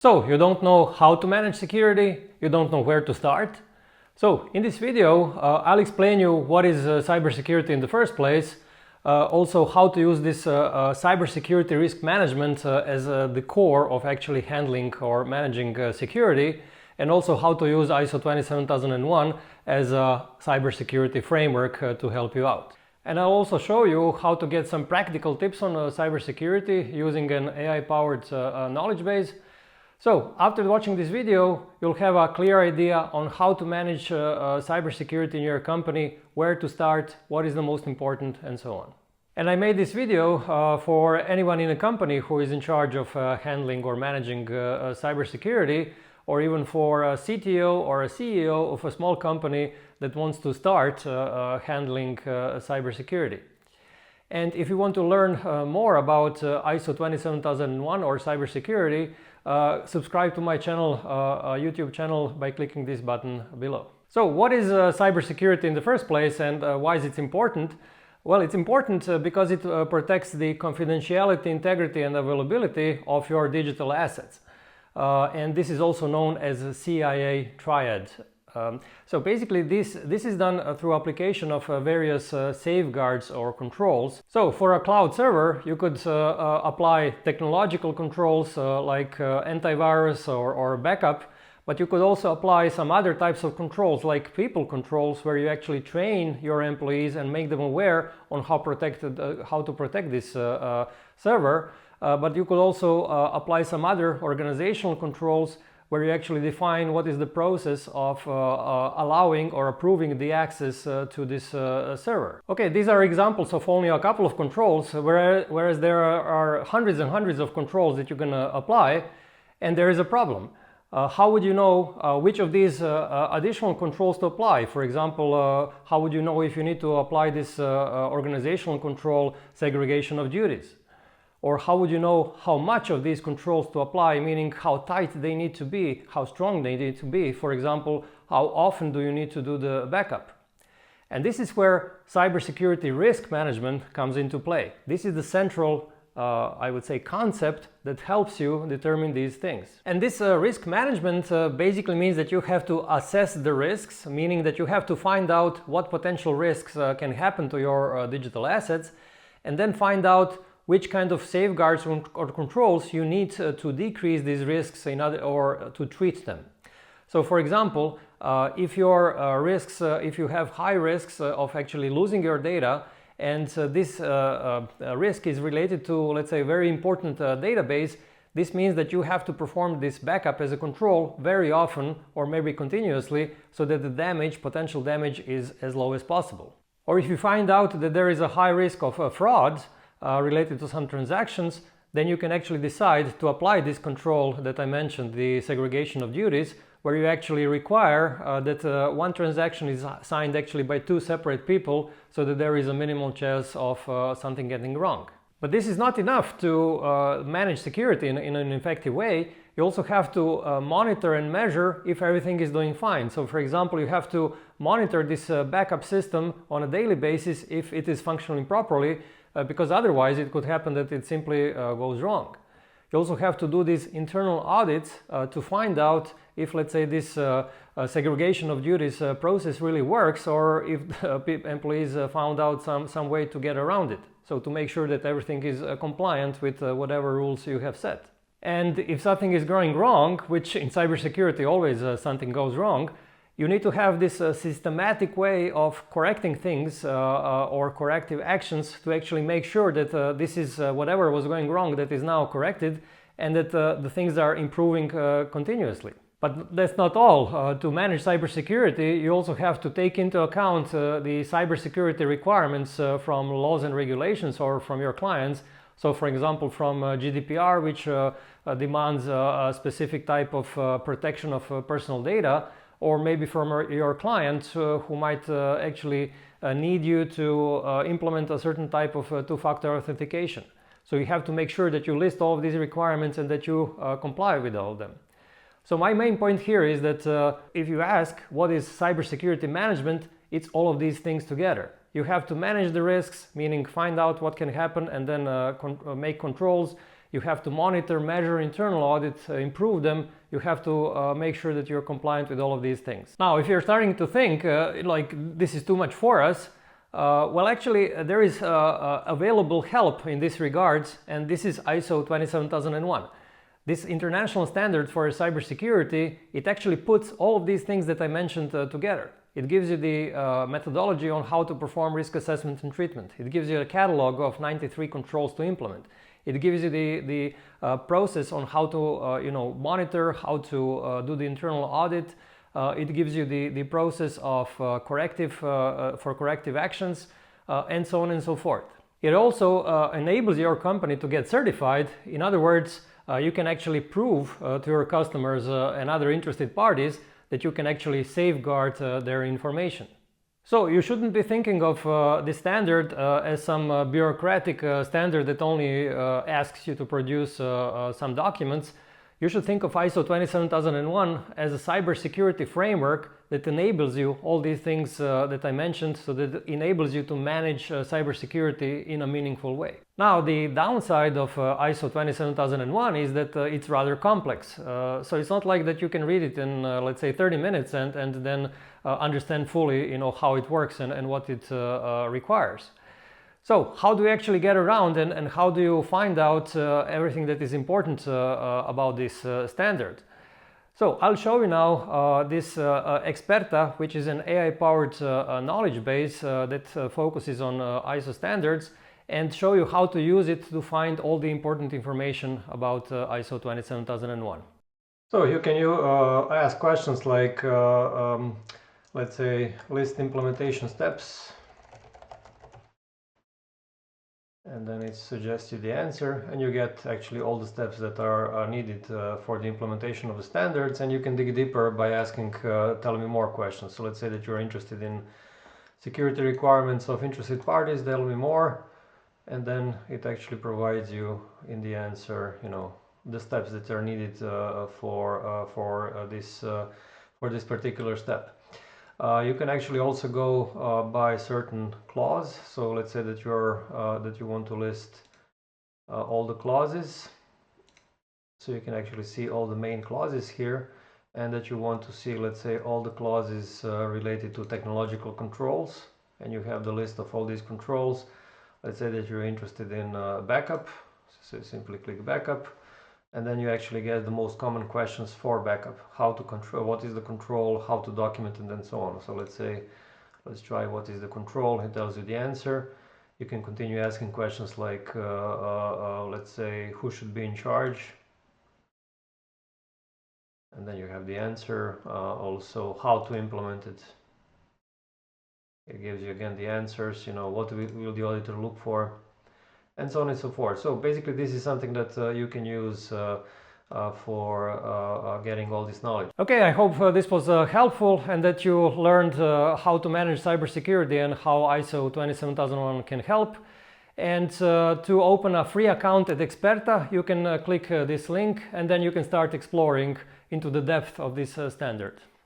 So you don't know how to manage security, you don't know where to start. So in this video I'll explain you what is cybersecurity in the first place, also how to use this cybersecurity risk management as the core of actually handling or managing security, and also how to use ISO 27001 as a cybersecurity framework to help you out. And I'll also show you how to get some practical tips on cybersecurity using an AI-powered knowledge base. So after watching this video, you'll have a clear idea on how to manage cybersecurity in your company, where to start, what is the most important, and so on. And I made this video for anyone in a company who is in charge of handling or managing cybersecurity, or even for a CTO or a CEO of a small company that wants to start handling cybersecurity. And if you want to learn more about ISO 27001 or cybersecurity, subscribe to my channel, YouTube channel, by clicking this button below. So what is cybersecurity in the first place, and why is it important? Well, it's important because it protects the confidentiality, integrity and availability of your digital assets. And this is also known as a CIA triad. So basically this is done through application of various safeguards or controls. So for a cloud server you could apply technological controls like antivirus or backup, but you could also apply some other types of controls like people controls, where you actually train your employees and make them aware on how to protect this server. But you could also apply some other organizational controls where you actually define what is the process of allowing or approving the access to this server. Okay, these are examples of only a couple of controls, whereas there are hundreds and hundreds of controls that you can apply, and there is a problem. How would you know which of these additional controls to apply? For example, how would you know if you need to apply this organizational control, segregation of duties? Or how would you know how much of these controls to apply, meaning how tight they need to be, how strong they need to be? For example, how often do you need to do the backup? And this is where cybersecurity risk management comes into play. This is the central, I would say, concept that helps you determine these things. And this risk management basically means that you have to assess the risks, meaning that you have to find out what potential risks can happen to your digital assets, and then find out which kind of safeguards or controls you need to decrease these risks or to treat them. So for example, if your if you have high risks of actually losing your data, and this risk is related to, let's say, a very important database, this means that you have to perform this backup as a control very often, or maybe continuously, so that the potential damage is as low as possible. Or if you find out that there is a high risk of fraud related to some transactions, then you can actually decide to apply this control that I mentioned, the segregation of duties, where you actually require that one transaction is signed actually by two separate people, so that there is a minimal chance of something getting wrong. But this is not enough to manage security in an effective way. You also have to monitor and measure if everything is doing fine. So for example, you have to monitor this backup system on a daily basis if it is functioning properly, because otherwise it could happen that it simply goes wrong. You also have to do these internal audits to find out if, let's say, this segregation of duties process really works, or if the employees found out some way to get around it. So to make sure that everything is compliant with whatever rules you have set. And if something is going wrong, which in cybersecurity always something goes wrong, you need to have this systematic way of correcting things or corrective actions to actually make sure that this is whatever was going wrong that is now corrected, and that the things are improving continuously. But that's not all. To manage cybersecurity, you also have to take into account the cybersecurity requirements from laws and regulations or from your clients. So for example, from GDPR, which demands a specific type of protection of personal data, or maybe from your client who might actually need you to implement a certain type of two-factor authentication. So you have to make sure that you list all of these requirements and that you comply with all of them. So my main point here is that if you ask what is cybersecurity management, it's all of these things together. You have to manage the risks, meaning find out what can happen and then make controls. You have to monitor, measure internal audits, improve them. You have to make sure that you're compliant with all of these things. Now, if you're starting to think like this is too much for us, well, actually, there is available help in this regards, and this is ISO 27001. This international standard for cybersecurity, it actually puts all of these things that I mentioned together. It gives you the methodology on how to perform risk assessment and treatment. It gives you a catalog of 93 controls to implement. It gives you the process on how to monitor, how to do the internal audit. It gives you the process of corrective actions, and so on and so forth. It also enables your company to get certified. In other words, you can actually prove to your customers and other interested parties that you can actually safeguard their information. So you shouldn't be thinking of this standard as some bureaucratic standard that only asks you to produce some documents. You should think of ISO 27001 as a cybersecurity framework that enables you all these things that I mentioned, so that it enables you to manage cybersecurity in a meaningful way. Now, the downside of ISO 27001 is that it's rather complex. So it's not like that you can read it in, let's say, 30 minutes and then understand fully, how it works and what it requires. So how do you actually get around and how do you find out everything that is important about this standard? So I'll show you now this Experta, which is an AI-powered knowledge base that focuses on ISO standards, and show you how to use it to find all the important information about ISO 27001. So you can ask questions like, let's say, list implementation steps. And then it suggests you the answer, and you get actually all the steps that are needed for the implementation of the standards, and you can dig deeper by asking, tell me more questions. So let's say that you're interested in security requirements of interested parties, tell me more, and then it actually provides you in the answer, the steps that are needed for this particular step. You can actually also go by certain clause. So let's say that you want to list all the clauses. So you can actually see all the main clauses here, and that you want to see, let's say, all the clauses related to technological controls, and you have the list of all these controls. Let's say that you're interested in backup, so simply click backup. And then you actually get the most common questions for backup. How to control, what is the control, how to document it, and so on. So let's try what is the control. It tells you the answer. You can continue asking questions like, let's say, who should be in charge? And then you have the answer. Also, how to implement it. It gives you again the answers, what will the auditor look for, and so on and so forth. So basically this is something that you can use for getting all this knowledge. Okay, I hope this was helpful and that you learned how to manage cybersecurity and how ISO 27001 can help. And to open a free account at Experta, you can click this link, and then you can start exploring into the depth of this standard.